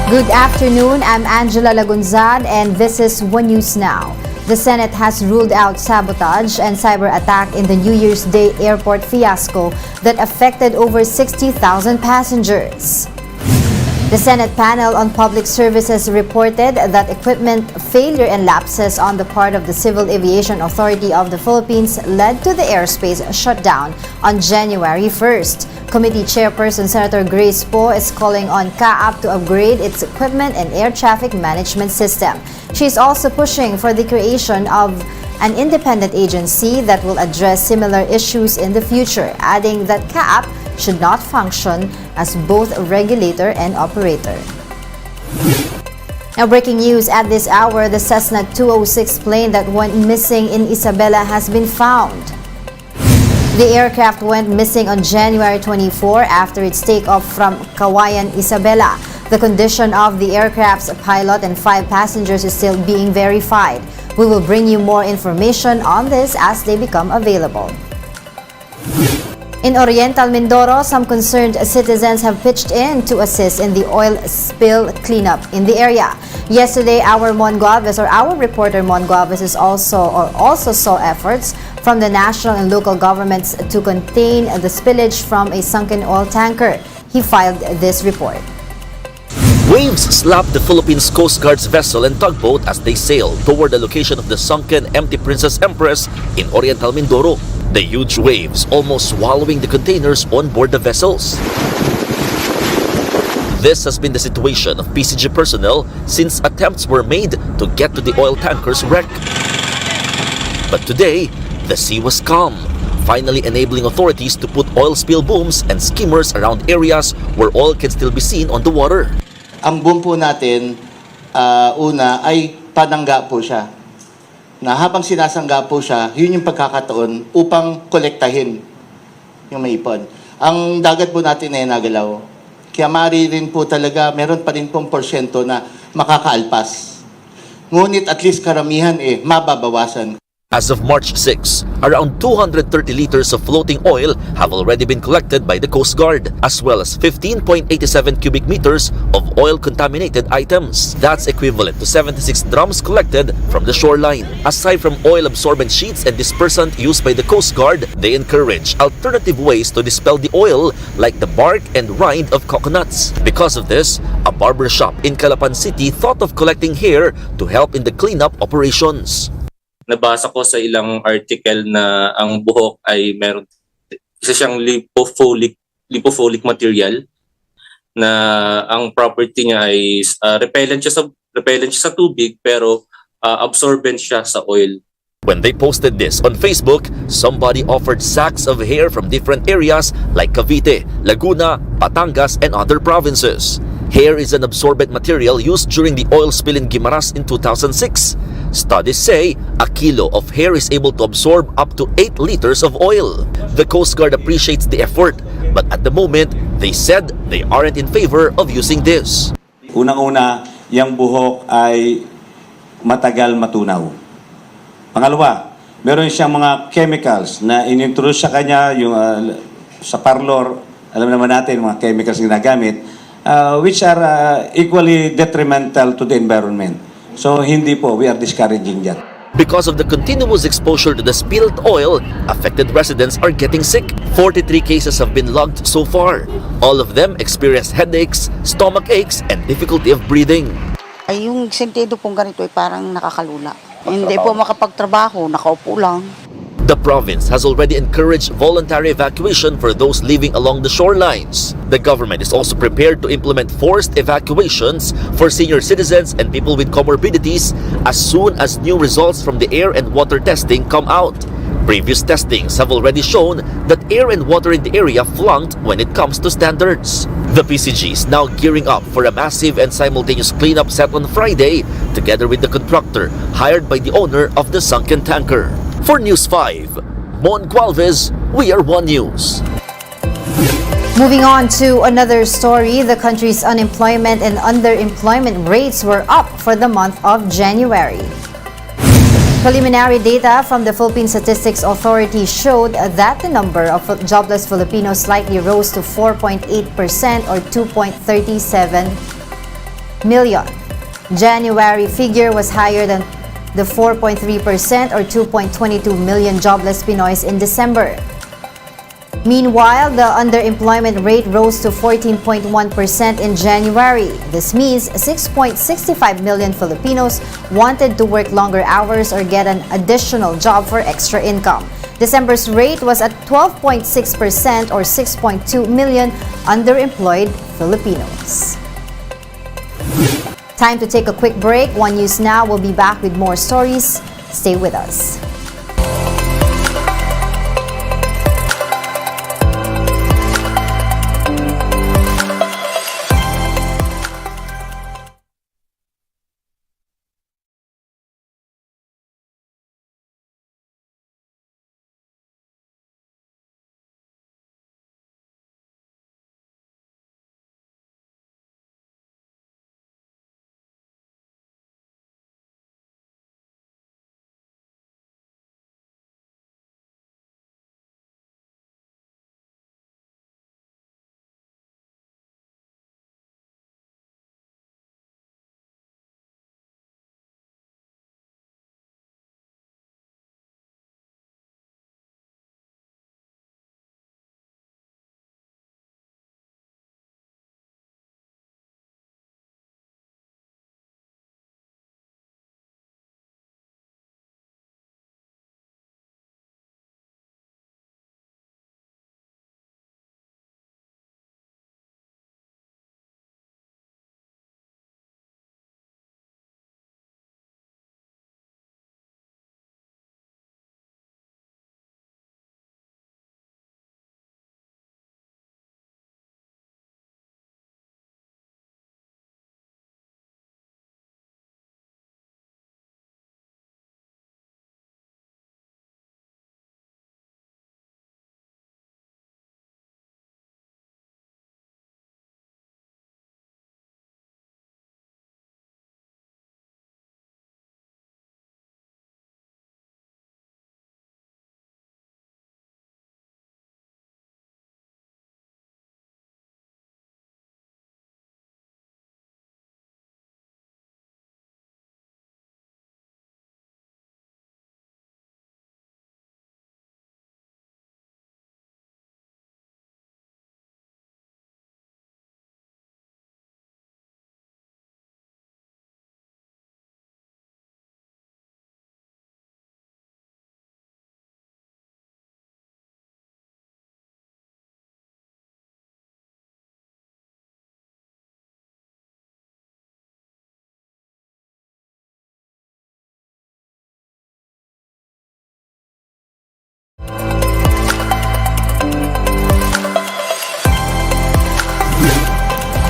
Good afternoon, I'm Angela Lagunzad and this is One News Now. The Senate has ruled out sabotage and cyber attack in the New Year's Day airport fiasco that affected over 60,000 passengers. The Senate panel on Public Services reported that equipment failure and lapses on the part of the Civil Aviation Authority of the Philippines led to the airspace shutdown on January 1st. Committee Chairperson Senator Grace Poe is calling on CAAP to upgrade its equipment and air traffic management system. She is also pushing for the creation of an independent agency that will address similar issues in the future, adding that CAAP should not function as both a regulator and operator. Now, breaking news at this hour, the Cessna 206 plane that went missing in Isabela has been found. The aircraft went missing on January 24 after its takeoff from Kawayan, Isabela. The condition of the aircraft's pilot and 5 passengers is still being verified. We will bring you more information on this as they become available. In Oriental Mindoro, some concerned citizens have pitched in to assist in the oil spill cleanup in the area. Yesterday, our reporter Mon Guaves also saw efforts from the national and local governments to contain the spillage from a sunken oil tanker. He filed this report. Waves slapped the Philippines Coast Guard's vessel and tugboat as they sailed toward the location of the sunken empty Princess Empress in Oriental Mindoro. The huge waves almost swallowing the containers on board the vessels. This has been the situation of PCG personnel since attempts were made to get to the oil tanker's wreck. But today, the sea was calm, finally enabling authorities to put oil spill booms and skimmers around areas where oil can still be seen on the water. Ang boom po natin, una ay panangga po siya. Na habang sinasangga po siya, yun yung pagkakataon upang kolektahin yung maipon. Ang dagat po natin ay nagalaw. Kaya maaari rin po talaga, meron pa rin pong porsyento na makakaalpas. Ngunit at least karamihan mababawasan. As of March 6, around 230 liters of floating oil have already been collected by the Coast Guard, as well as 15.87 cubic meters of oil-contaminated items. That's equivalent to 76 drums collected from the shoreline. Aside from oil-absorbent sheets and dispersant used by the Coast Guard, they encourage alternative ways to dispel the oil, like the bark and rind of coconuts. Because of this, a barber shop in Calapan City thought of collecting hair to help in the cleanup operations. Nabasa ko sa ilang article na ang buhok ay meron isa siyang lipofolic material na ang property niya ay repellent siya sa tubig pero absorbent siya sa oil. When they posted this on Facebook, somebody offered sacks of hair from different areas like Cavite, Laguna, Batangas, and other provinces. Hair is an absorbent material used during the oil spill in Guimaras in 2006. Studies say a kilo of hair is able to absorb up to 8 liters of oil. The Coast Guard appreciates the effort, but at the moment, they said they aren't in favor of using this. Unang-una, yung buhok ay matagal matunaw. Pangalawa, meron siyang mga chemicals na inintroduce sa kanya yung sa parlor. Alam naman natin mga chemicals na ginagamit which are equally detrimental to the environment. So hindi po, we are discouraging that. Because of the continuous exposure to the spilled oil, affected residents are getting sick. 43 cases have been logged so far. All of them experienced headaches, stomach aches, and difficulty of breathing. Ay, yung sentido pong ganito ay parang nakakalula. Hindi po makapagtrabaho, nakaupo lang. The province has already encouraged voluntary evacuation for those living along the shorelines. The government is also prepared to implement forced evacuations for senior citizens and people with comorbidities as soon as new results from the air and water testing come out. Previous testings have already shown that air and water in the area flunked when it comes to standards. The PCG is now gearing up for a massive and simultaneous cleanup set on Friday, together with the contractor hired by the owner of the sunken tanker. For News 5, Mon Gualvez, we are One News. Moving on to another story, the country's unemployment and underemployment rates were up for the month of January. Preliminary data from the Philippine Statistics Authority showed that the number of jobless Filipinos slightly rose to 4.8% or 2.37 million. January figure was higher than the 4.3% or 2.22 million jobless Pinoys in December. Meanwhile, the underemployment rate rose to 14.1% in January. This means 6.65 million Filipinos wanted to work longer hours or get an additional job for extra income. December's rate was at 12.6% or 6.2 million underemployed Filipinos. Time to take a quick break. One News Now will be back with more stories. Stay with us.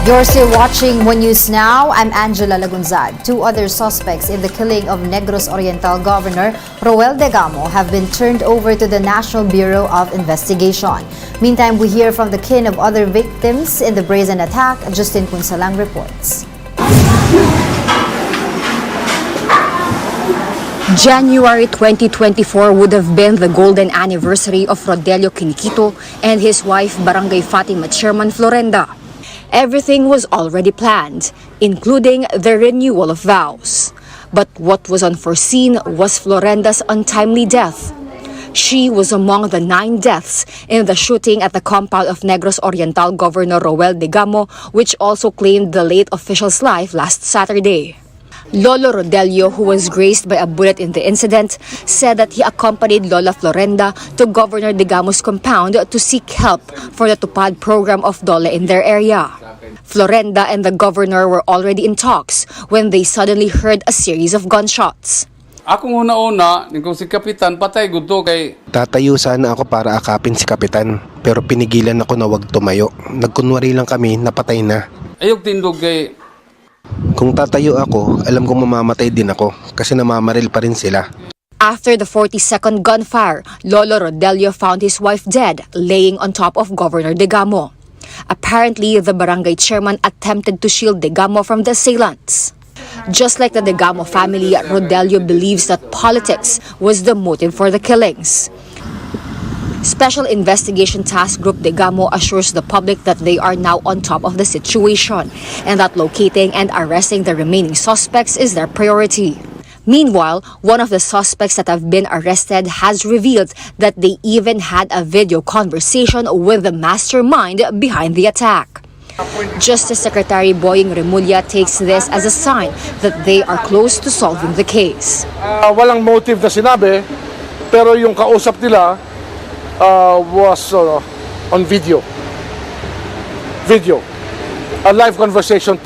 You're still watching One News Now. I'm Angela Lagunzad. Two other suspects in the killing of Negros Oriental Governor Roel Degamo have been turned over to the National Bureau of Investigation. Meantime, we hear from the kin of other victims in the brazen attack. Justin Punsalang reports. January 2024 would have been the golden anniversary of Rodelio Quiniquito and his wife Barangay Fatima Chairman Florenda. Everything was already planned, including the renewal of vows. But what was unforeseen was Florenda's untimely death. She was among the 9 deaths in the shooting at the compound of Negros Oriental Governor Roel Degamo, which also claimed the late official's life last Saturday. Lolo Rodelio, who was grazed by a bullet in the incident, said that he accompanied Lola Florenda to Governor Degamo's compound to seek help for the Tupad program of Dole in their area. Florenda and the governor were already in talks when they suddenly heard a series of gunshots. Akong una-una, kung si Kapitan, patay gusto kay... Tatayo sana ako para akapin si Kapitan, pero pinigilan ako na wag tumayo. Nagkunwari lang kami na patay na. Ayok tindog kay... Kung tatayo ako, alam kong mamamatay din ako kasi namamaril pa rin sila. After the 40-second gunfire, Lolo Rodelio found his wife dead, laying on top of Governor Degamo. Apparently, the barangay chairman attempted to shield Degamo from the assailants. Just like the Degamo family, Rodelio believes that politics was the motive for the killings. Special Investigation Task Group Degamo assures the public that they are now on top of the situation and that locating and arresting the remaining suspects is their priority. Meanwhile, one of the suspects that have been arrested has revealed that they even had a video conversation with the mastermind behind the attack. Justice Secretary Boying Remulla takes this as a sign that they are close to solving the case. Walang motive na sinabi, pero yung kausap nila was on video. A live conversation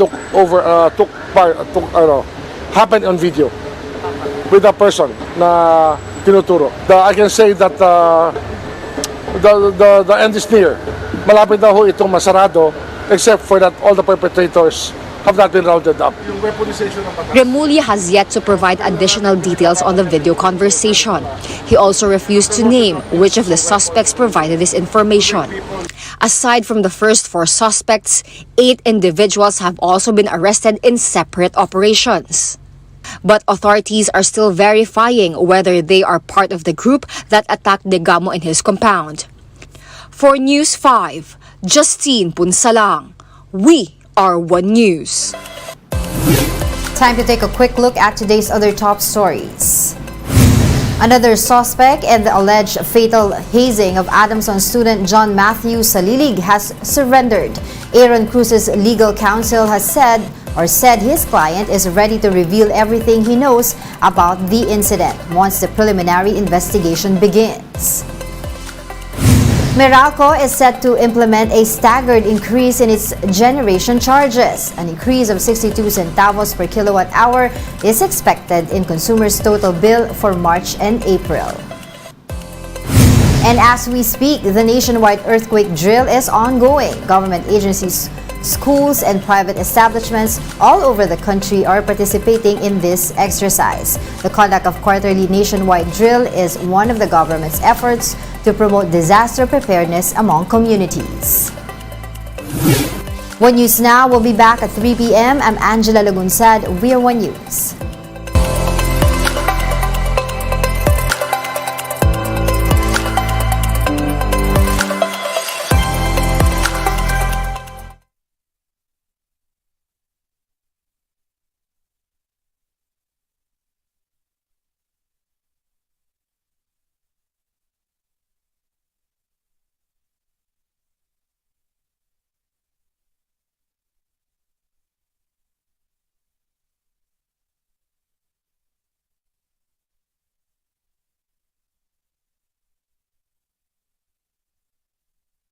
happened on video with a person na tinuturo. I can say that the end is near. Malapit na ho itong masarado, except for that all the perpetrators have not been rounded up. Remulla has yet to provide additional details on the video conversation. He also refused to name which of the suspects provided this information. Aside from the first 4 suspects, 8 individuals have also been arrested in separate operations. But authorities are still verifying whether they are part of the group that attacked Degamo in his compound. For News 5, Justine Punsalang, we are One News. Time to take a quick look at today's other top stories. Another suspect in the alleged fatal hazing of Adamson student John Matthew Salilig has surrendered. Aaron Cruz's legal counsel has said his client is ready to reveal everything he knows about the incident once the preliminary investigation begins. Meralco is set to implement a staggered increase in its generation charges. An increase of 62 centavos per kilowatt hour is expected in consumers' total bill for March and April. And as we speak, the nationwide earthquake drill is ongoing. Government agencies, schools, and private establishments all over the country are participating in this exercise. The conduct of quarterly nationwide drill is one of the government's efforts to promote disaster preparedness among communities. One News Now will be back at 3 p.m. I'm Angela Lagunsad. We're One News.